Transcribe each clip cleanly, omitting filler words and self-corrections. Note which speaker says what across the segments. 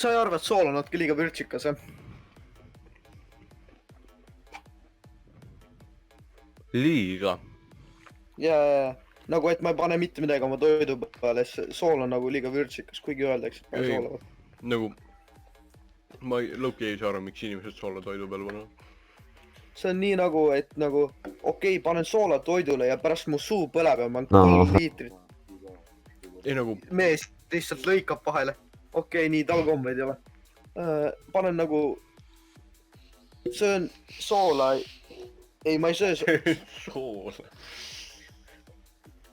Speaker 1: sa ei arva, et sool on natuke liiga vürtsikas, jah?
Speaker 2: Liiga?
Speaker 1: Ja nagu, et ma ei pane mitte midagi oma toidu peale, sool on nagu liiga vürtsikas, kuigi öeldakse, et pane soola.
Speaker 2: Nagu, ma lõuki ei saa aru, miks inimesed soola toidu peale panevad.
Speaker 1: See on nii nagu, et nagu, okei, panen soola toidule ja pärast mu suu põleb ja ma 3 liitrit.
Speaker 2: Ei nagu...
Speaker 1: Mees lihtsalt lõikab vahele. Okei, nii tal kombeid ei ole. Panen nagu... Söön soola... Ei, ma ei söö
Speaker 2: soola.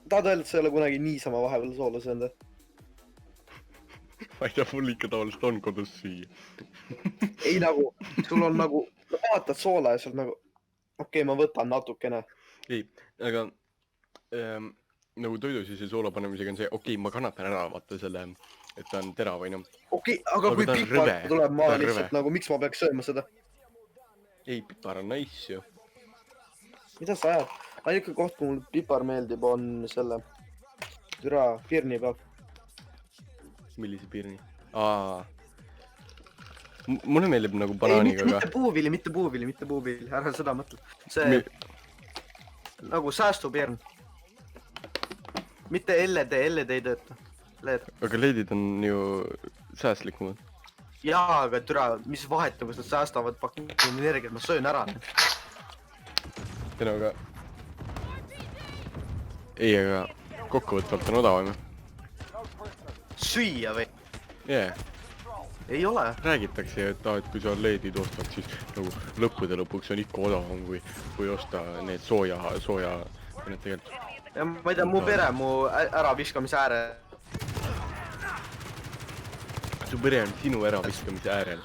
Speaker 1: Tahad öelda, et sa ei ole kunagi niisama vahepeal soola söönud?
Speaker 2: Ma ei tea, mul ikka tavaliselt on kodus süüa.
Speaker 1: Ei nagu, sul on nagu... Vaatad soola ja sul nagu... Okei, ma võtan natukene.
Speaker 2: Ei, aga... nagu toidu sisse soola panemisega on see, okei, ma kannatan ära, vaata selle, et ta on terav või noh.
Speaker 1: Okei, aga kui pipar tuleb, ma lihtsalt nagu, miks ma peaks sööma seda?
Speaker 2: Ei, pipar on nice ju.
Speaker 1: Mida sa ajad? Ainuke koht, kui mul pipar meeldib, on selle pirni peal.
Speaker 2: Millise pirni? Mulle meeldib nagu banaaniga,
Speaker 1: aga... Mitte puuvili, ära seda mõtle. See nagu säästupirn. Mitte LED ei tööta. LED.
Speaker 2: Aga LEDid on ju säästlikumad.
Speaker 1: Jaa, aga türa, mis vahet, kus nad säästavad pakki energiat, ma söön ära.
Speaker 2: Tena, aga... Ei, aga kokkuvõtvalt on odavam.
Speaker 1: Süüa või?
Speaker 2: Jee.
Speaker 1: Ei ole.
Speaker 2: Räägitakse, et kui sa LEDid ostad, siis nagu lõppude lõpuks on ikka odavam, kui osta need sooja... Need tegelikult...
Speaker 1: Ja ma ei tea, mu pere mu äraviskamise ääre.
Speaker 2: Su pere on sinu äraviskamise äärel.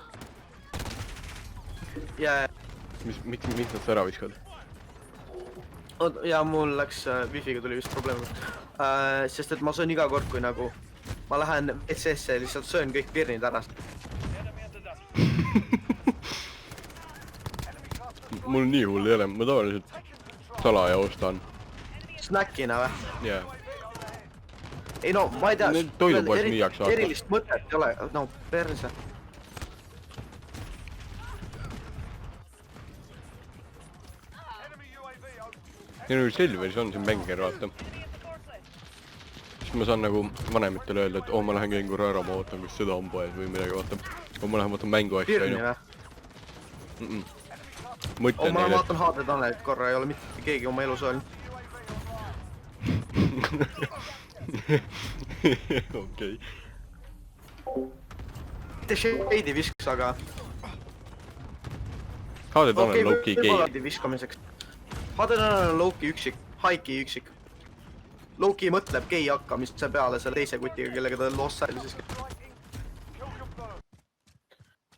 Speaker 1: Ja...
Speaker 2: Miks nad sa ära viskad?
Speaker 1: Ja mul läks wifi'ga tuli vist probleem. Sest et ma söön iga kord, kui nagu... Ma lähen WC-sse ja lihtsalt söön kõik pirnid ära.
Speaker 2: Mul nii hull ei ole, ma tavaliselt salaja ostan.
Speaker 1: Snackina või?
Speaker 2: Jaa.
Speaker 1: Ei no, ma ei tea, erilist mõtet ei ole, no perse.
Speaker 2: Ja nagu Selveris on siin mänger, vaata. Siis ma saan nagu vanemitele öelda, et ma lähen käin korra ära, ma ootan, kus seda on poes või midagi, vaata. Ma lähen vaatan mängu asja,
Speaker 1: Pirni või? Ma vaatan HD Tanelit korra, ei ole mitte keegi oma elus öelnud.
Speaker 2: Okei.
Speaker 1: Mitte shade'i visks, aga...
Speaker 2: HD Tanel on low-key gay.
Speaker 1: HD Tanel on low-key üksik, high-key üksik. Low-key mõtleb gay hakkamist peale selle teise kutiga, kellega ta lost sai siis.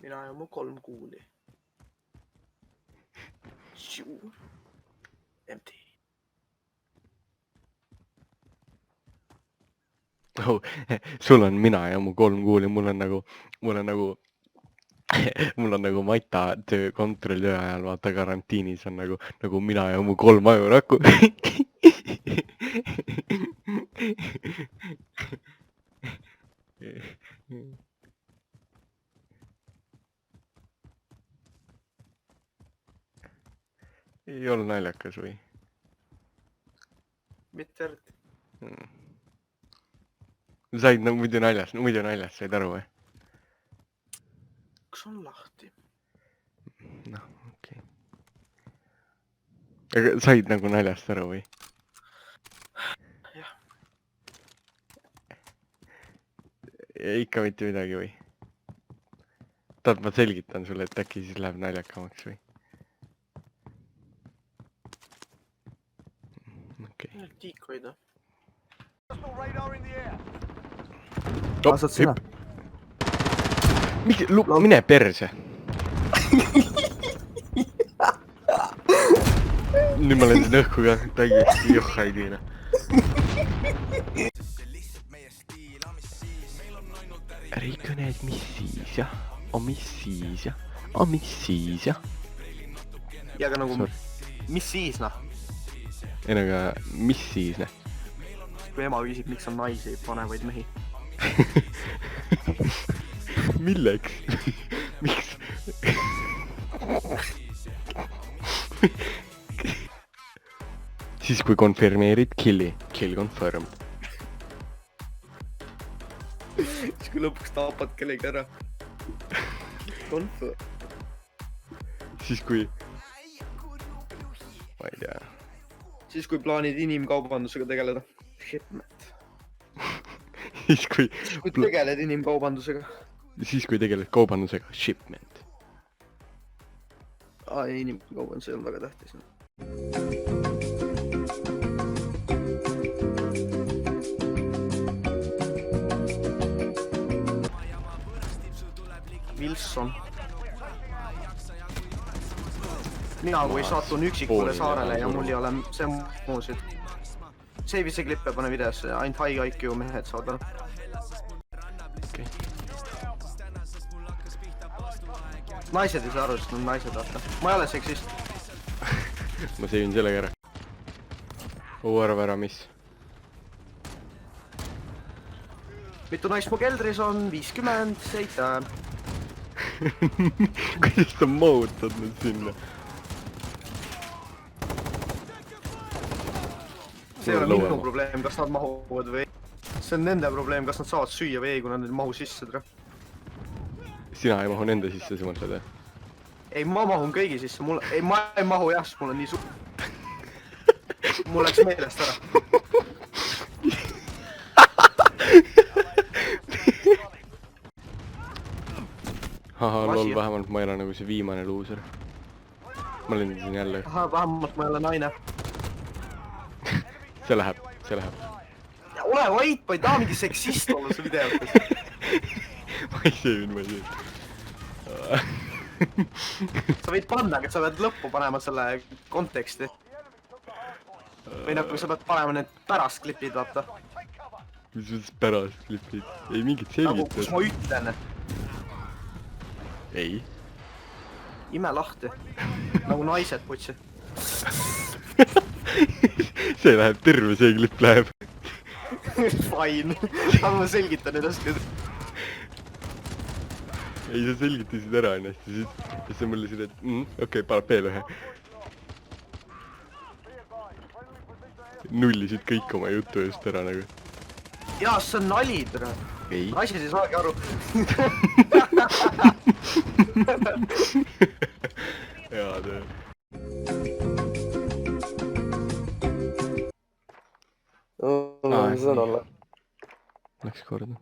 Speaker 1: Mina ja mu 3 kuuli. Empty.
Speaker 2: Oh, sul on mina ja mu 3 kuuli, mul on nagu Mata töö kontrolli ajal, vaata karantiinis on nagu mina ja mu 3 ajuraku. Ei ole naljakas või?
Speaker 1: Mitte eriti.
Speaker 2: Said nagu muidu naljast said aru või?
Speaker 1: Kas on lahti?
Speaker 2: Noh, okei. Aga said nagu naljast aru või?
Speaker 1: Jah.
Speaker 2: Ikka mitte midagi või? Tahad, ma selgitan sulle, et äkki siis läheb naljakamaks või? Okei.
Speaker 1: Tiik hoida.
Speaker 2: Asad sina? Mine perse! Nüüd ma lendan õhku ka, täiesti johhaidina. Ärikõned, mis siis jah? Mis siis jah? Mis siis jah?
Speaker 1: Ja aga nagu, mis siis noh?
Speaker 2: Ei aga, mis siis noh?
Speaker 1: Kui ema küsib, miks on naisi panevaid mehi.
Speaker 2: milleks? Miks? Siis kui konfirmeerid killi, kill confirmed.
Speaker 1: Siis kui lõpuks tapad kellegi ära. Confirm.
Speaker 2: Siis kui... ma ei tea.
Speaker 1: Siis kui plaanid inimkaubandusega tegeleda. Shipment.
Speaker 2: Siis kui
Speaker 1: tegeled inimkaubandusega.
Speaker 2: Siis kui tegeled kaubandusega, shipment.
Speaker 1: Inimkaubandus ei olnud väga tähtis. Wilson. Mina kui satun üksikule saarele ja mul ei ole muusid. Save see klippe, pane videosse, ainult high IQ mehed saad aru.
Speaker 2: Okay.
Speaker 1: Naised ei saa aru, sest nad naised vaata. Ma ei ole seksist.
Speaker 2: Ma seevin sellega ära. Arva ära, mis?
Speaker 1: Mitu naist mu keldris on? 57.
Speaker 2: Kuidas sa mahutad nüüd sinna?
Speaker 1: See ei ole minu probleem, kas nad mahuvad või ei. See on nende probleem, kas nad saavad süüa või ei, kui nad nüüd mahu sisse tra.
Speaker 2: Sina ei mahu nende sisse, sa mõtled, jah?
Speaker 1: Ei, ma mahun kõigi sisse, ma ei mahu jah, sest mul on nii mul läks meelest ära.
Speaker 2: Haha, lol, vähemalt ma ei ole nagu see viimane luuser. Ma lendasin jälle.
Speaker 1: Aha, vähemalt ma ei ole naine.
Speaker 2: See läheb.
Speaker 1: Ole vait, ma ei taha mingi seksist olla su videotes.
Speaker 2: ma ei seevinud.
Speaker 1: Sa võid panna, aga sa pead lõppu panema selle konteksti. Või nagu sa pead panema need pärast klipid, vaata.
Speaker 2: Mis mõttes pärast klipid? Ei mingit selgitust.
Speaker 1: Nagu kus ma ütlen.
Speaker 2: Ei.
Speaker 1: Ime lahti. Nagu naised, putsi.
Speaker 2: See läheb, terve see klipp läheb.
Speaker 1: Fine. Aga ma selgitan ennast nüüd.
Speaker 2: Ei, sa selgitasid ära ennast ja siis sa mulle siin, et okei, paneb veel ühe. Nullisid kõik oma jutu just ära nagu.
Speaker 1: Jaa, see on nali, tere.
Speaker 2: Ei.
Speaker 1: Naised ei saagi aru.
Speaker 2: Jaa, töö.
Speaker 1: See on olla.
Speaker 2: Läks korda.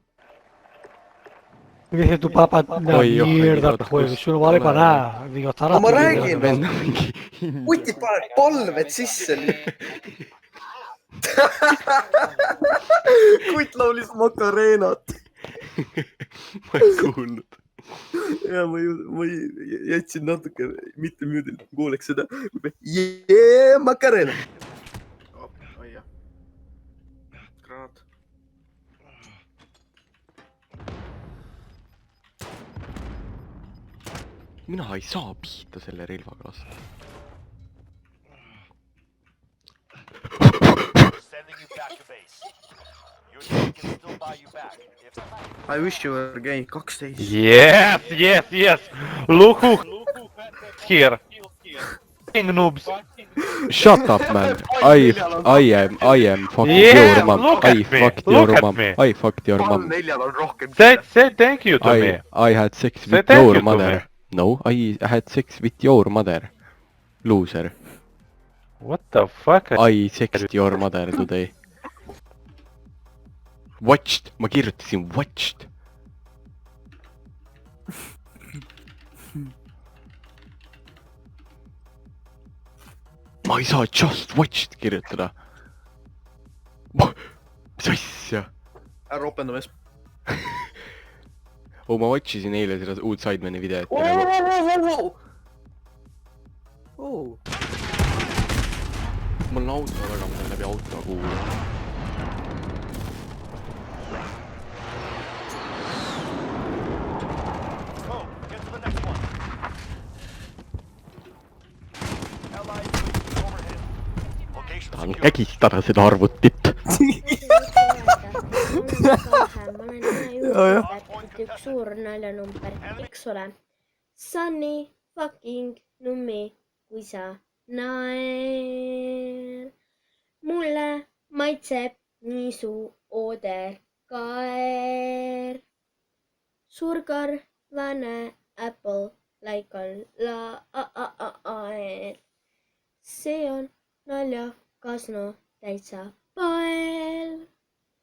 Speaker 3: Dije tu papá, la mierda, pues, yo no vale para nada. Digo, está
Speaker 1: No ma räägin!
Speaker 2: Venna mingi...
Speaker 1: Putid paneb polved sisse. Kutt laulis Macareenat.
Speaker 2: ma ei kuulnud.
Speaker 1: Ja ma jätsin natuke mitte müüdil, kuuleks seda. Jee, Macareena. Oi jah. Granaat.
Speaker 2: Mina ei saa pihta selle relvaga lasta.
Speaker 1: I wish you were gay. 12.
Speaker 3: Yes! Look who here. King noobs.
Speaker 2: Shut up, man. I am fucking your mom. I fucked your mom. I fucked your mom.
Speaker 1: Neljal on rohkem.
Speaker 3: Say thank you to me.
Speaker 2: I had sex
Speaker 3: Say
Speaker 2: with
Speaker 3: thank
Speaker 2: your
Speaker 3: you to
Speaker 2: mother.
Speaker 3: me.
Speaker 2: No, I had sex with your mother. Loser.
Speaker 3: What the fuck?
Speaker 2: I sexed your mother today. Watched. Ma kirjutasin watched. Ma ei saa just watched kirjutada. Mis asja?
Speaker 1: Ära ropendames.
Speaker 2: Ma watchisin eile seda uut Sidemani videot. Mul on auto taga, ma teen läbi auto kuulda. Tahan kägistada seda arvutit.
Speaker 4: üks suur naljanumber, eks ole. Sunny fucking nummi, kui sa naer. Mulle maitseb nii su ooderkaer. Suurkarvane apple like on laer. See on naljakas, no täitsa